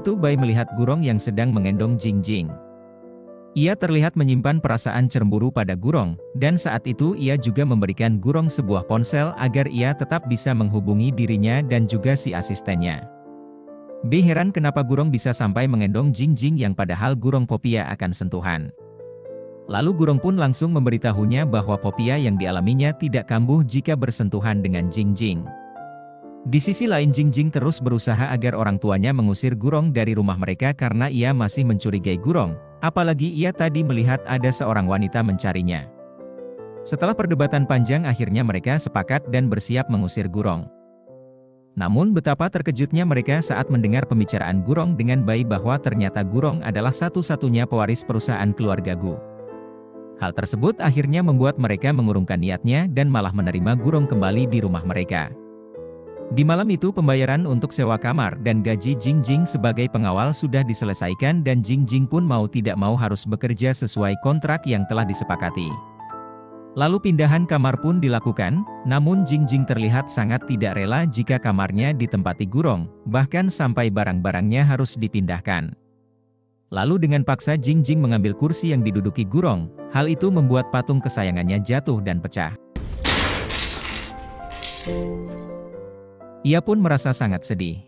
itu Bai melihat Gurong yang sedang menggendong Jingjing. Ia terlihat menyimpan perasaan cemburu pada Gurong, dan saat itu ia juga memberikan Gurong sebuah ponsel agar ia tetap bisa menghubungi dirinya dan juga si asistennya. Bai heran kenapa Gurong bisa sampai menggendong Jingjing yang padahal Gurong Popia akan sentuhan. Lalu Gurong pun langsung memberitahunya bahwa Popia yang dialaminya tidak kambuh jika bersentuhan dengan Jingjing. Di sisi lain Jingjing terus berusaha agar orang tuanya mengusir Gurong dari rumah mereka karena ia masih mencurigai Gurong, apalagi ia tadi melihat ada seorang wanita mencarinya. Setelah perdebatan panjang akhirnya mereka sepakat dan bersiap mengusir Gurong. Namun betapa terkejutnya mereka saat mendengar pembicaraan Gurong dengan Bai bahwa ternyata Gurong adalah satu-satunya pewaris perusahaan keluarga Gu. Hal tersebut akhirnya membuat mereka mengurungkan niatnya dan malah menerima Gurong kembali di rumah mereka. Di malam itu pembayaran untuk sewa kamar dan gaji Jingjing sebagai pengawal sudah diselesaikan dan Jingjing pun mau tidak mau harus bekerja sesuai kontrak yang telah disepakati. Lalu pindahan kamar pun dilakukan, namun Jingjing terlihat sangat tidak rela jika kamarnya ditempati Gurong, bahkan sampai barang-barangnya harus dipindahkan. Lalu dengan paksa Jingjing mengambil kursi yang diduduki Gurong, hal itu membuat patung kesayangannya jatuh dan pecah. Ia pun merasa sangat sedih.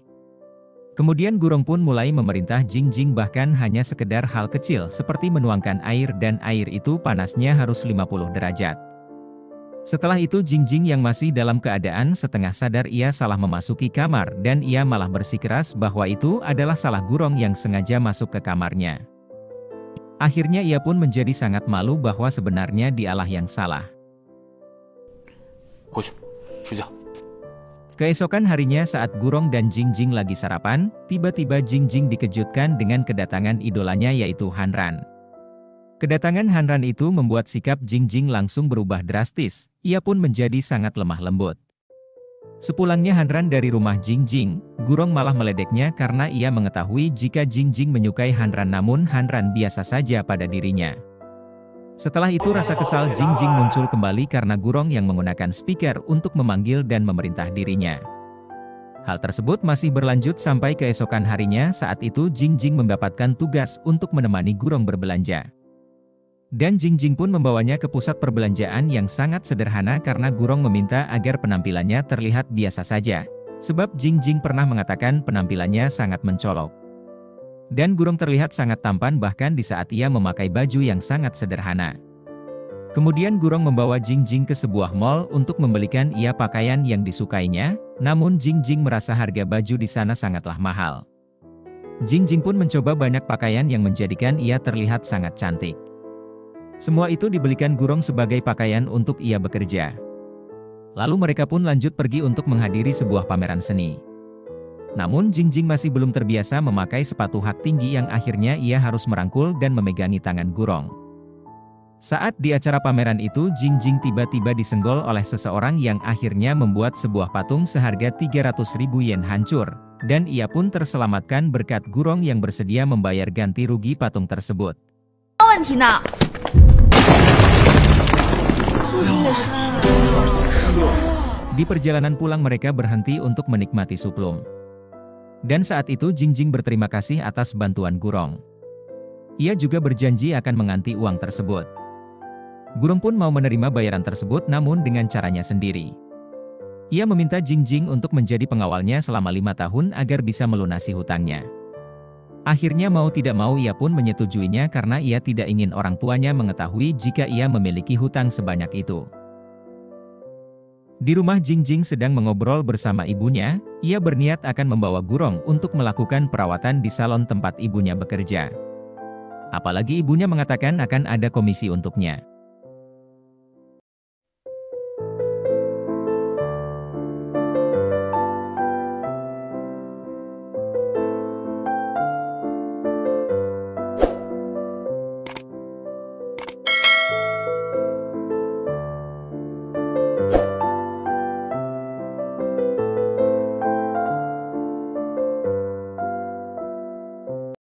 Kemudian Gurong pun mulai memerintah Jingjing bahkan hanya sekedar hal kecil seperti menuangkan air dan air itu panasnya harus 50 derajat. Setelah itu Jingjing yang masih dalam keadaan setengah sadar ia salah memasuki kamar dan ia malah bersikeras bahwa itu adalah salah Gurong yang sengaja masuk ke kamarnya. Akhirnya ia pun menjadi sangat malu bahwa sebenarnya dialah yang salah. Keesokan harinya saat Gurong dan Jingjing lagi sarapan, tiba-tiba Jingjing dikejutkan dengan kedatangan idolanya yaitu Hanran. Kedatangan Hanran itu membuat sikap Jingjing langsung berubah drastis, ia pun menjadi sangat lemah lembut. Sepulangnya Hanran dari rumah Jingjing, Gurong malah meledeknya karena ia mengetahui jika Jingjing menyukai Hanran namun Hanran biasa saja pada dirinya. Setelah itu rasa kesal Jingjing muncul kembali karena Gurong yang menggunakan speaker untuk memanggil dan memerintah dirinya. Hal tersebut masih berlanjut sampai keesokan harinya saat itu Jingjing mendapatkan tugas untuk menemani Gurong berbelanja. Dan Jingjing pun membawanya ke pusat perbelanjaan yang sangat sederhana karena Gurong meminta agar penampilannya terlihat biasa saja, sebab Jingjing pernah mengatakan penampilannya sangat mencolok. Dan Gurong terlihat sangat tampan bahkan di saat ia memakai baju yang sangat sederhana. Kemudian Gurong membawa Jingjing ke sebuah mall untuk membelikan ia pakaian yang disukainya, namun Jingjing merasa harga baju di sana sangatlah mahal. Jingjing pun mencoba banyak pakaian yang menjadikan ia terlihat sangat cantik. Semua itu dibelikan Gurong sebagai pakaian untuk ia bekerja. Lalu mereka pun lanjut pergi untuk menghadiri sebuah pameran seni. Namun Jingjing masih belum terbiasa memakai sepatu hak tinggi yang akhirnya ia harus merangkul dan memegangi tangan Gurong. Saat di acara pameran itu Jingjing tiba-tiba disenggol oleh seseorang yang akhirnya membuat sebuah patung seharga 300.000 yen hancur, dan ia pun terselamatkan berkat Gurong yang bersedia membayar ganti rugi patung tersebut. Di perjalanan pulang mereka berhenti untuk menikmati suplum. Dan saat itu Jingjing berterima kasih atas bantuan Gurong. Ia juga berjanji akan mengganti uang tersebut. Gurong pun mau menerima bayaran tersebut namun dengan caranya sendiri. Ia meminta Jingjing untuk menjadi pengawalnya selama 5 tahun agar bisa melunasi hutangnya. Akhirnya mau tidak mau ia pun menyetujuinya karena ia tidak ingin orang tuanya mengetahui jika ia memiliki hutang sebanyak itu. Di rumah Jingjing sedang mengobrol bersama ibunya, ia berniat akan membawa Gurong untuk melakukan perawatan di salon tempat ibunya bekerja. Apalagi ibunya mengatakan akan ada komisi untuknya.